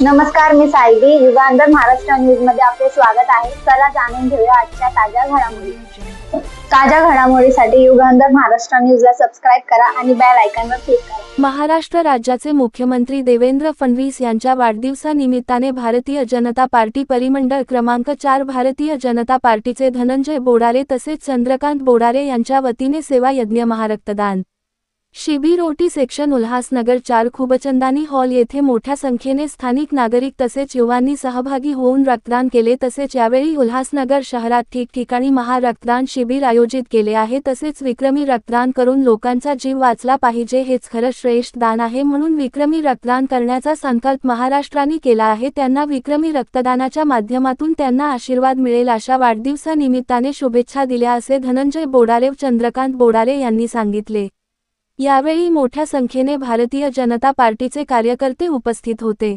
नमस्कार, मी सायली. युगांधर महाराष्ट्र न्यूज मध्ये आपले स्वागत आहे. चला जाणून घेऊया आजच्या ताज्या घडामोडी. ताज्या घडामोडीसाठी युगांधर महाराष्ट्र न्यूजला सबस्क्राईब करा आणि बेल आयकॉनवर क्लिक करा. महाराष्ट्र राज्याचे मुख्यमंत्री देवेंद्र फडणवीस यांच्या वाढदिवसानिमित्ताने भारतीय जनता पार्टी परिमंडळ क्रमांक 4 भारतीय जनता पार्टीचे धनंजय बोडारे तसेच चंद्रकांत बोडारे यांच्या वतीने सेवा यज्ञ महारक्तदान शिबिर ओटी सेक्शन उल्हासनगर 4 खूबचंदानी हॉल येथे मोठ्या संख्येने स्थानिक नागरिक तसेच युवांनी सहभागी होऊन रक्तदान केले. तसेच यावेळी उल्हासनगर शहरात ठिकठिकाणी महारक्तदान शिबिर आयोजित केले आहे. तसेच विक्रमी रक्तदान करून लोकांचा जीव वाचला पाहिजे हेच खरं श्रेष्ठ दान आहे, म्हणून विक्रमी रक्तदान करण्याचा संकल्प महाराष्ट्राने केला आहे. त्यांना विक्रमी रक्तदानाच्या माध्यमातून त्यांना आशीर्वाद मिळेल अशा वाढदिवसानिमित्ताने शुभेच्छा दिल्या असे धनंजय बोडारे व चंद्रकांत बोडारे यांनी सांगितले. यावेळी मोठ्या संख्येने भारतीय जनता पार्टीचे कार्यकर्ते उपस्थित होते.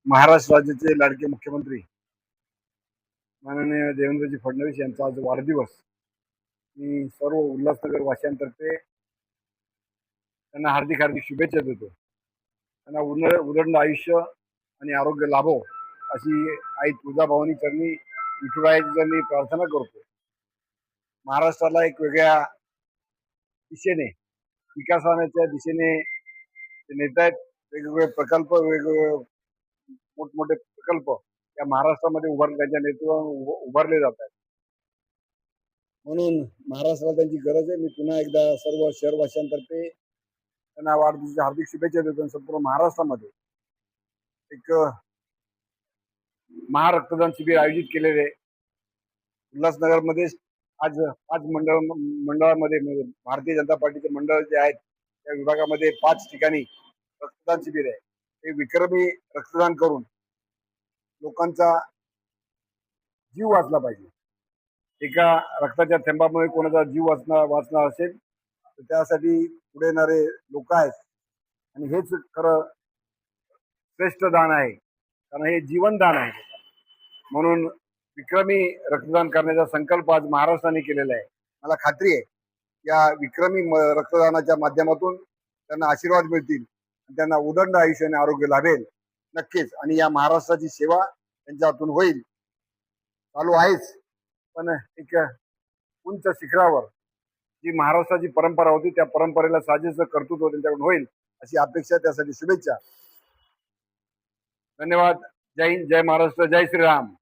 महाराष्ट्र राज्याचे लाडके मुख्यमंत्री माननीय देवेंद्रजी फडणवीस यांचा आज वाढदिवस. मी सर्व उल्हासनगर वासियांतर्फे त्यांना हार्दिक हार्दिक शुभेच्छा देतो. त्यांना उदंड आयुष्य आणि आरोग्य लाभो अशी आई तुळजाभवानी चरणी विठुरायाची चरणी प्रार्थना करतो. महाराष्ट्राला एक वेगळ्या दिशेने विकासाच्या दिशेने नेत आहेत. वेगवेगळे प्रकल्प, वेगवेगळे मोठमोठे प्रकल्प या महाराष्ट्रामध्ये त्यांच्या नेतृत्वाने उभारले जात आहेत. म्हणून महाराष्ट्राला त्यांची गरज आहे. मी पुन्हा एकदा सर्व शहरवासियांतर्फे त्यांना वाढदिवसाच्या हार्दिक शुभेच्छा देतो. संपूर्ण महाराष्ट्रामध्ये एक महारक्तदान शिबिर आयोजित केलेले आहे. उल्हासनगरमध्ये आज 5 मंडळामध्ये भारतीय जनता पार्टीचे मंडळ जे आहेत त्या विभागामध्ये 5 ठिकाणी रक्तदान शिबिर आहे. हे विक्रमी रक्तदान करून लोकांचा जीव वाचला पाहिजे. एका रक्ताच्या थेंबामुळे कोणाचा जीव वाचणार असेल तर त्यासाठी पुढे येणारे लोक आहेत आणि हेच खरं श्रेष्ठ दान आहे, कारण हे जीवनदान आहे. म्हणून विक्रमी रक्तदान करण्याचा संकल्प आज महाराष्ट्राने केलेला आहे. मला खात्री आहे या विक्रमी रक्तदानाच्या माध्यमातून त्यांना आशीर्वाद मिळतील, त्यांना उदंड आयुष्य आणि आरोग्य लाभेल नक्कीच. आणि या महाराष्ट्राची सेवा त्यांच्या हातून होईल. चालू आहेच, पण एक उंच शिखरावर जी महाराष्ट्राची परंपरा होती त्या परंपरेला साजेचं कर्तृत्व त्यांच्याकडून होईल अशी अपेक्षा. त्यासाठी शुभेच्छा. धन्यवाद. जय हिंद, जय महाराष्ट्र, जय श्रीराम.